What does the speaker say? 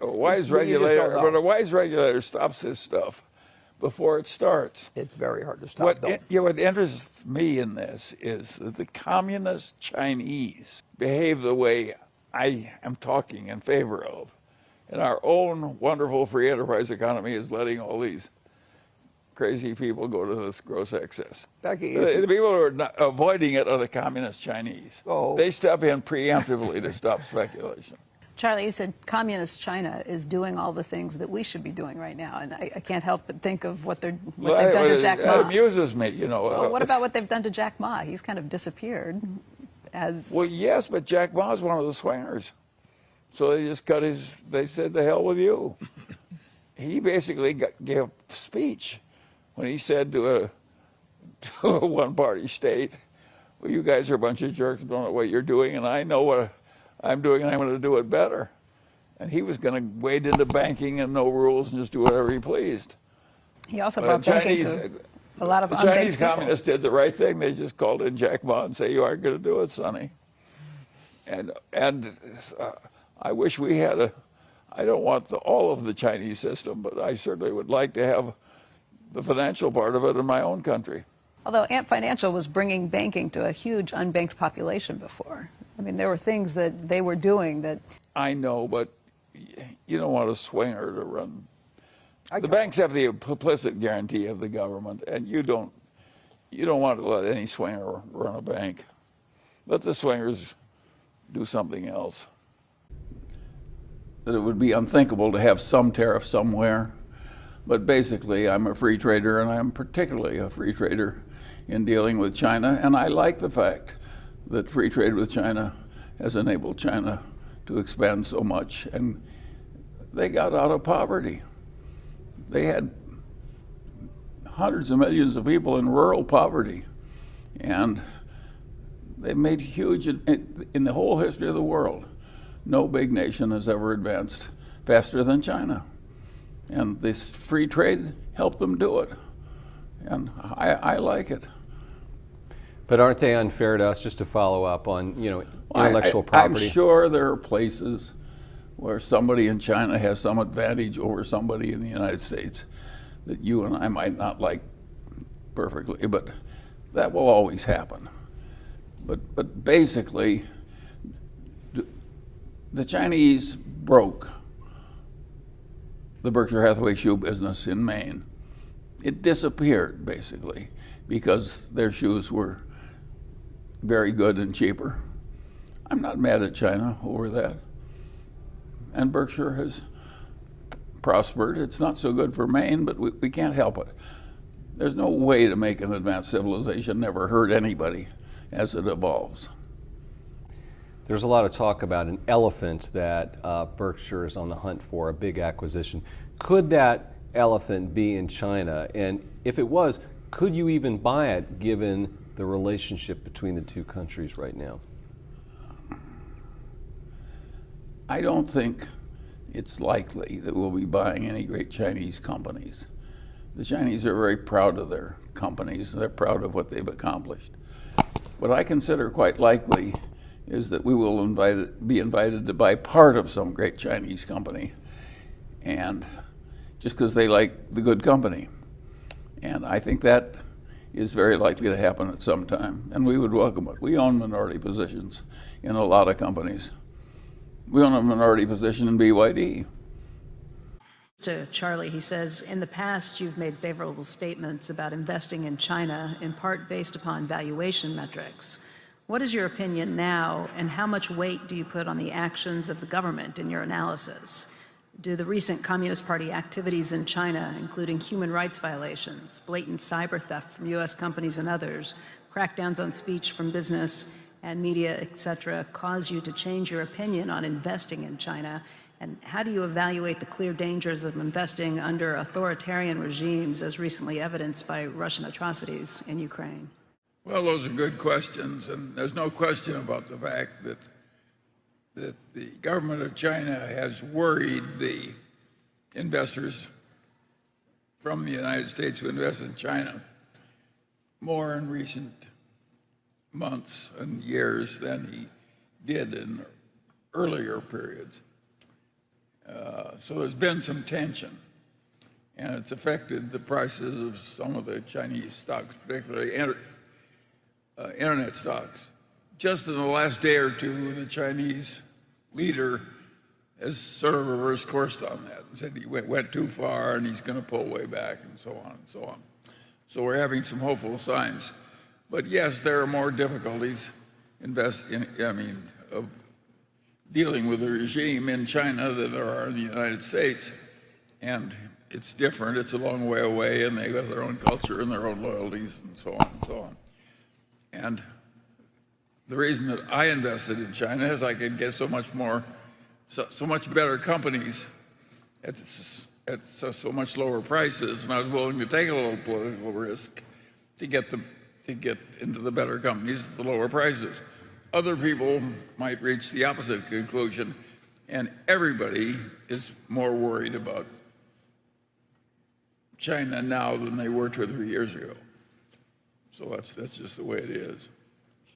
a wise regulator stops this stuff before it starts. It's very hard to stop. What interests me in this is that the communist Chinese behave the way I am talking in favor of. And our own wonderful free enterprise economy is letting all these crazy people go to this gross excess. The people who are not avoiding it are the communist Chinese. Oh. They step in preemptively to stop speculation. Charlie, you said communist China is doing all the things that we should be doing right now, and I can't help but think of what they've done to Jack Ma. It amuses me, you know. Well, what about what they've done to Jack Ma? He's kind of disappeared as... Well, yes, but Jack Ma is one of the swingers. So they just they said, the hell with you. He basically gave a speech when he said to a one-party state, well, you guys are a bunch of jerks, don't know what you're doing, and I know what I'm doing, and I'm going to do it better. And he was going to wade into banking and no rules and just do whatever he pleased. He also brought banking to a lot of the Chinese communists did the right thing. They just called in Jack Ma and say, you aren't going to do it, Sonny. And I wish we had I don't want all of the Chinese system, but I certainly would like to have the financial part of it in my own country. Although Ant Financial was bringing banking to a huge unbanked population before. I mean, there were things that they were doing that... I know, but you don't want a swinger to run. The banks have the implicit guarantee of the government, and you don't want to let any swinger run a bank. Let the swingers do something else. That it would be unthinkable to have some tariff somewhere. But basically, I'm a free trader, and I'm particularly a free trader in dealing with China. And I like the fact that free trade with China has enabled China to expand so much. And they got out of poverty. They had hundreds of millions of people in rural poverty. And they made huge, in the whole history of the world, no big nation has ever advanced faster than China. And this free trade helped them do it. And I like it. But aren't they unfair to us, just to follow up on, intellectual property? I'm sure there are places where somebody in China has some advantage over somebody in the United States that you and I might not like perfectly, but that will always happen. But basically, the Chinese broke the Berkshire Hathaway shoe business in Maine. It disappeared, basically, because their shoes were very good and cheaper. I'm not mad at China over that. And Berkshire has prospered. It's not so good for Maine, but we can't help it. There's no way to make an advanced civilization never hurt anybody as it evolves. There's a lot of talk about an elephant that Berkshire is on the hunt for, a big acquisition. Could that elephant be in China? And if it was, could you even buy it given the relationship between the two countries right now? I don't think it's likely that we'll be buying any great Chinese companies. The Chinese are very proud of their companies. They're proud of what they've accomplished. What I consider quite likely is that we will be invited to buy part of some great Chinese company, and just because they like the good company. And I think that is very likely to happen at some time, and we would welcome it. We own minority positions in a lot of companies. We own a minority position in BYD. To Charlie, he says, in the past you've made favorable statements about investing in China, in part based upon valuation metrics. What is your opinion now, and how much weight do you put on the actions of the government in your analysis? Do the recent Communist Party activities in China, including human rights violations, blatant cyber theft from U.S. companies and others, crackdowns on speech from business and media, etc., cause you to change your opinion on investing in China? And how do you evaluate the clear dangers of investing under authoritarian regimes, as recently evidenced by Russian atrocities in Ukraine? Well, those are good questions, and there's no question about the fact that the government of China has worried the investors from the United States who invest in China more in recent months and years than he did in earlier periods. So there's been some tension, and it's affected the prices of some of the Chinese stocks, particularly internet stocks. Just in the last day or two, the Chinese leader has sort of reversed course on that and said he went too far and he's going to pull way back and so on and so on. So we're having some hopeful signs. But yes, there are more difficulties of dealing with the regime in China than there are in the United States. And it's different, it's a long way away, and they've got their own culture and their own loyalties and so on and so on. And the reason that I invested in China is I could get so much better companies at so much lower prices, and I was willing to take a little political risk to get into the better companies at the lower prices. Other people might reach the opposite conclusion, and everybody is more worried about China now than they were 2 or 3 years ago. So that's just the way it is.